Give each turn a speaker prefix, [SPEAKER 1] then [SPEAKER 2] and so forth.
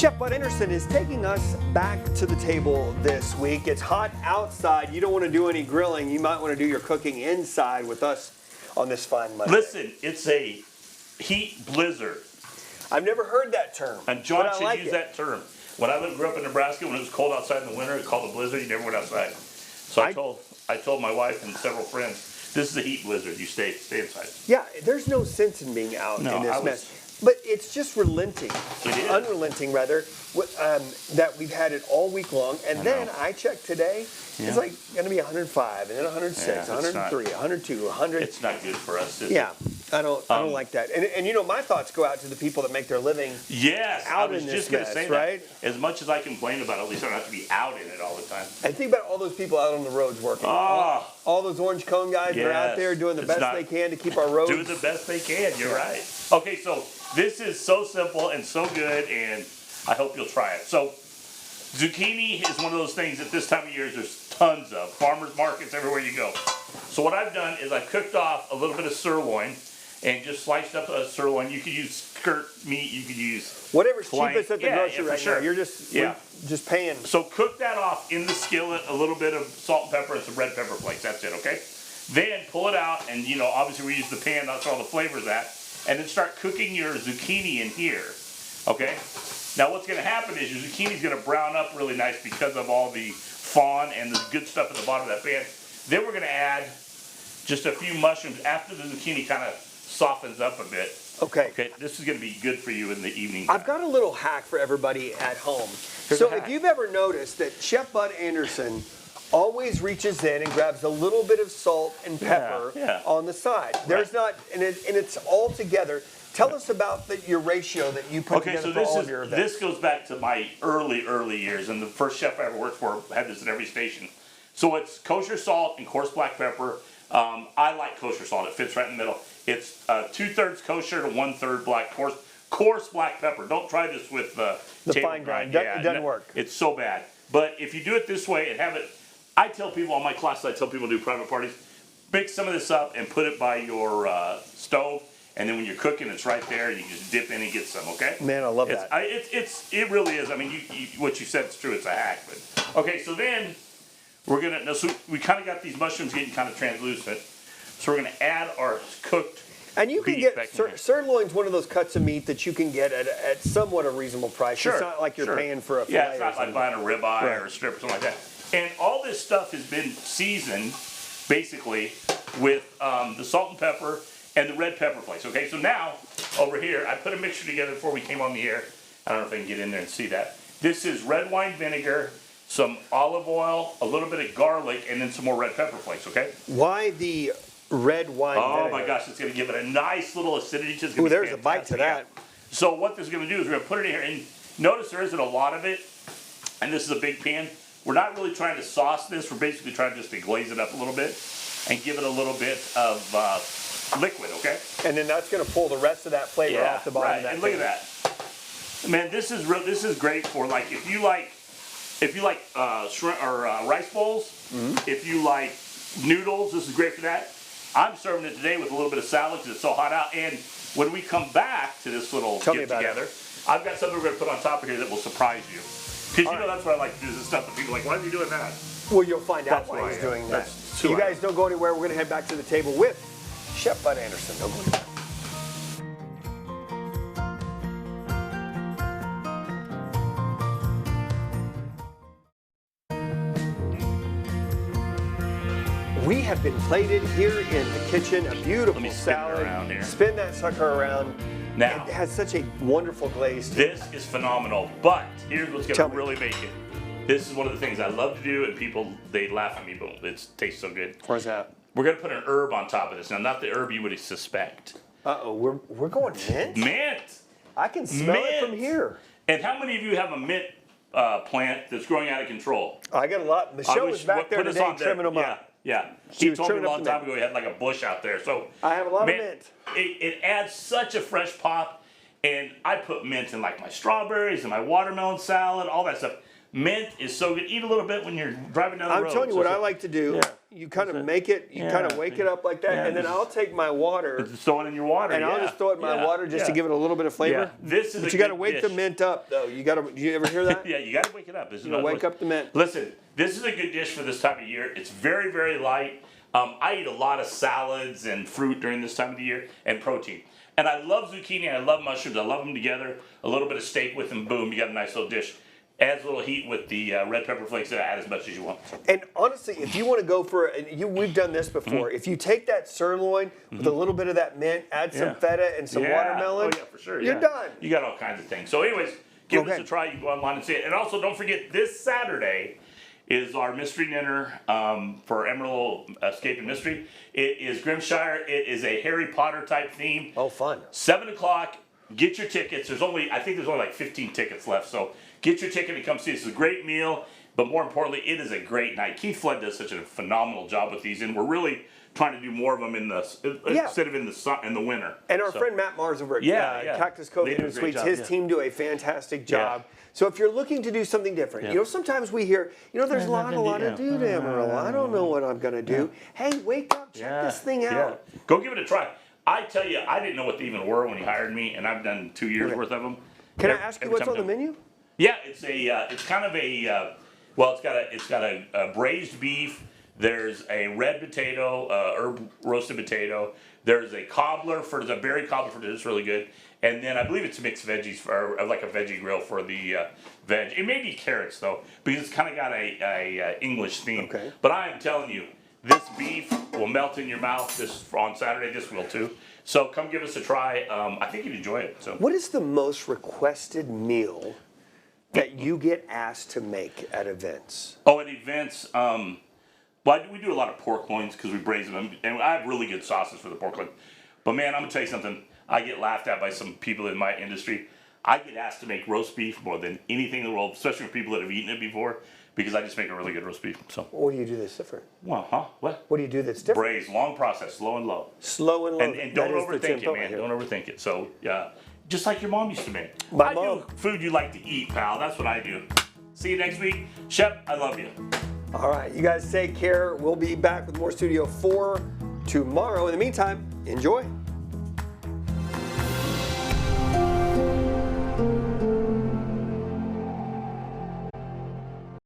[SPEAKER 1] Chef Bud Anderson is taking us back to the table this week. It's hot outside. You don't want to do any grilling. You might want to do your cooking inside with us on this fine Monday.
[SPEAKER 2] Listen, it's a heat blizzard.
[SPEAKER 1] I've never heard that term.
[SPEAKER 2] And John should use that term. When I grew up in Nebraska, when it was cold outside in the winter, it's called a blizzard. You never went outside. So I told my wife and several friends, this is a heat blizzard. You stay inside.
[SPEAKER 1] Yeah, there's no sense in being out in this mess. But it's just relenting.
[SPEAKER 2] It is.
[SPEAKER 1] Unrelenting, rather, that we've had it all week long. And then I checked today, it's like going to be 105, and then 106, 103, 102, 100.
[SPEAKER 2] It's not good for us, is it?
[SPEAKER 1] Yeah, I don't like that. And you know, my thoughts go out to the people that make their living out in this mess, right?
[SPEAKER 2] As much as I complain about it, at least I don't have to be out in it all the time.
[SPEAKER 1] And think about all those people out on the roads working. All those orange cone guys that are out there doing the best they can to keep our roads.
[SPEAKER 2] Do the best they can, you're right. Okay, so this is so simple and so good, and I hope you'll try it. So zucchini is one of those things at this time of year there's tons of. Farmers markets everywhere you go. So what I've done is I've cooked off a little bit of sirloin and just sliced up a sirloin. You could use skirt meat, you could use
[SPEAKER 1] whatever's cheapest at the grocery right now. You're
[SPEAKER 2] just
[SPEAKER 1] paying.
[SPEAKER 2] So cook that off in the skillet, a little bit of salt and pepper and some red pepper flakes. That's it, okay? Then pull it out, and you know, obviously we use the pan, that's where all the flavor's at. And then start cooking your zucchini in here, okay? Now what's gonna happen is your zucchini's gonna brown up really nice because of all the fond and the good stuff at the bottom of that pan. Then we're gonna add just a few mushrooms after the zucchini kind of softens up a bit.
[SPEAKER 1] Okay.
[SPEAKER 2] Okay, this is gonna be good for you in the evening time.
[SPEAKER 1] I've got a little hack for everybody at home. So if you've ever noticed that Chef Bud Anderson always reaches in and grabs a little bit of salt and pepper on the side. There's not, and it's all together. Tell us about your ratio that you put together for all of your events.
[SPEAKER 2] This goes back to my early years, and the first chef I ever worked for had this at every station. So it's kosher salt and coarse black pepper. I like kosher salt. It fits right in the middle. It's 2/3 kosher to 1/3 black coarse black pepper. Don't try this with the
[SPEAKER 1] fine grind. It doesn't work.
[SPEAKER 2] It's so bad. But if you do it this way and have it, I tell people on my classes, I tell people to do private parties, mix some of this up and put it by your stove, and then when you're cooking, it's right there, and you just dip in and get some, okay?
[SPEAKER 1] Man, I love that.
[SPEAKER 2] It really is. I mean, what you said is true. It's a hack. But okay, so then we're gonna. So we kind of got these mushrooms getting kind of translucent, so we're gonna add our cooked.
[SPEAKER 1] And you can get sirloin's one of those cuts of meat that you can get at somewhat a reasonable price.
[SPEAKER 2] Sure,
[SPEAKER 1] it's not like you're paying for a fillet.
[SPEAKER 2] Yeah, it's not like buying a ribeye or a strip or something like that. And all this stuff has been seasoned, basically, with the salt and pepper and the red pepper flakes. Okay, so now, over here, I put a mixture together before we came on the air. I don't know if I can get in there and see that. This is red wine vinegar, some olive oil, a little bit of garlic, and then some more red pepper flakes, okay?
[SPEAKER 1] Why the red wine vinegar?
[SPEAKER 2] Oh my gosh, it's going to give it a nice little acidity.
[SPEAKER 1] Ooh, there's a bite to that.
[SPEAKER 2] So what this is going to do is we're going to put it in here, and notice there isn't a lot of it, and this is a big pan. We're not really trying to sauce this. We're basically trying just to glaze it up a little bit and give it a little bit of liquid, okay?
[SPEAKER 1] And then that's going to pull the rest of that flavor off the bottom of that.
[SPEAKER 2] And look at that, man. This is great for like if you like shrimp or rice bowls. If you like noodles, this is great for that. I'm serving it today with a little bit of salad because it's so hot out. And when we come back to this little get together, I've got something we're going to put on top of here that will surprise you. Because that's what I like to do, is this stuff that people are like, why are you doing that?
[SPEAKER 1] Well, you'll find out why he's doing that. So you guys don't go anywhere. We're going to head back to the table with Chef Bud Anderson. Don't go anywhere. We have been plated here in the kitchen, a beautiful salad. Spin that sucker around.
[SPEAKER 2] Now,
[SPEAKER 1] it has such a wonderful glaze to
[SPEAKER 2] it. This is phenomenal, but here's what's going to really make it. This is one of the things I love to do, and people, they laugh at me, but it tastes so good.
[SPEAKER 1] Where's that?
[SPEAKER 2] We're going to put an herb on top of this. Now, not the herb you would suspect.
[SPEAKER 1] Uh-oh, we're going mint?
[SPEAKER 2] Mint!
[SPEAKER 1] I can smell it from here.
[SPEAKER 2] And how many of you have a mint plant that's growing out of control?
[SPEAKER 1] I got a lot. Michelle was back there today trimming them up.
[SPEAKER 2] Yeah, he told me a long time ago he had like a bush out there. So
[SPEAKER 1] I have a lot of mint.
[SPEAKER 2] It adds such a fresh pop, and I put mint in like my strawberries and my watermelon salad, all that stuff. Mint is so good. Eat a little bit when you're driving down the road.
[SPEAKER 1] I'm telling you what I like to do. You kind of make it, you kind of wake it up like that, and then I'll take my water.
[SPEAKER 2] Throw it in your water,
[SPEAKER 1] and I'll just throw it in my water just to give it a little bit of flavor.
[SPEAKER 2] This is
[SPEAKER 1] but you got to wake the mint up, though. You got to. Do you ever hear that?
[SPEAKER 2] Yeah, you got to wake it up. This is
[SPEAKER 1] wake up the mint.
[SPEAKER 2] Listen, this is a good dish for this time of year. It's very, very light. I eat a lot of salads and fruit during this time of the year, and protein. And I love zucchini, and I love mushrooms. I love them together. A little bit of steak with them, boom, you got a nice little dish. Adds a little heat with the red pepper flakes, and add as much as you want.
[SPEAKER 1] And honestly, if you want to go for, we've done this before. If you take that sirloin with a little bit of that mint, add some feta and some watermelon,
[SPEAKER 2] for sure.
[SPEAKER 1] You're done.
[SPEAKER 2] You got all kinds of things. So anyways, give us a try. You can go online and see it. And also, don't forget, this Saturday is our mystery dinner for Emerald Escape and Mystery. It is Grimshire. It is a Harry Potter type theme.
[SPEAKER 1] Oh, fun.
[SPEAKER 2] 7 o'clock. Get your tickets. I think there's only like 15 tickets left. So get your ticket and come see us. It's a great meal, but more importantly, it is a great night. Keith Flood does such a phenomenal job with these, and we're really trying to do more of them instead of in the winter.
[SPEAKER 1] And our friend Matt Mars over at Cactus Cove and Sweets, his team do a fantastic job. So if you're looking to do something different, sometimes we hear, there's a lot to do to Amarillo. I don't know what I'm going to do. Hey, wake up, check this thing out.
[SPEAKER 2] Go give it a try. I tell you, I didn't know what they even were when he hired me, and I've done 2 years worth of them.
[SPEAKER 1] Can I ask you what's on the menu?
[SPEAKER 2] Yeah, it's kind of a, it's got a braised beef. There's a red potato, herb roasted potato. There's a cobbler there's a berry cobbler for this, it's really good. And then I believe it's mixed veggies or like a veggie grill for the veg. It may be carrots though, because it's kind of got a English theme.
[SPEAKER 1] Okay.
[SPEAKER 2] But I am telling you, this beef will melt in your mouth on Saturday. This will too. So come give us a try. I think you'd enjoy it. So.
[SPEAKER 1] What is the most requested meal that you get asked to make at events?
[SPEAKER 2] Oh, at events, we do a lot of pork loins because we braise them, and I have really good sauces for the pork loin. But man, I'm gonna tell you something. I get laughed at by some people in my industry. I get asked to make roast beef more than anything in the world, especially for people that have eaten it before, because I just make a really good roast beef. So.
[SPEAKER 1] What do you do that's different?
[SPEAKER 2] Well, What?
[SPEAKER 1] What do you do that's different?
[SPEAKER 2] Braise, long process, slow and low.
[SPEAKER 1] Slow and low.
[SPEAKER 2] And don't overthink it, man. Don't overthink it. So, just like your mom used to make.
[SPEAKER 1] My
[SPEAKER 2] mom.
[SPEAKER 1] do
[SPEAKER 2] food you like to eat, pal. That's what I do. See you next week. Shep, I love you.
[SPEAKER 1] All right, you guys take care. We'll be back with more Studio 4 tomorrow. In the meantime, enjoy.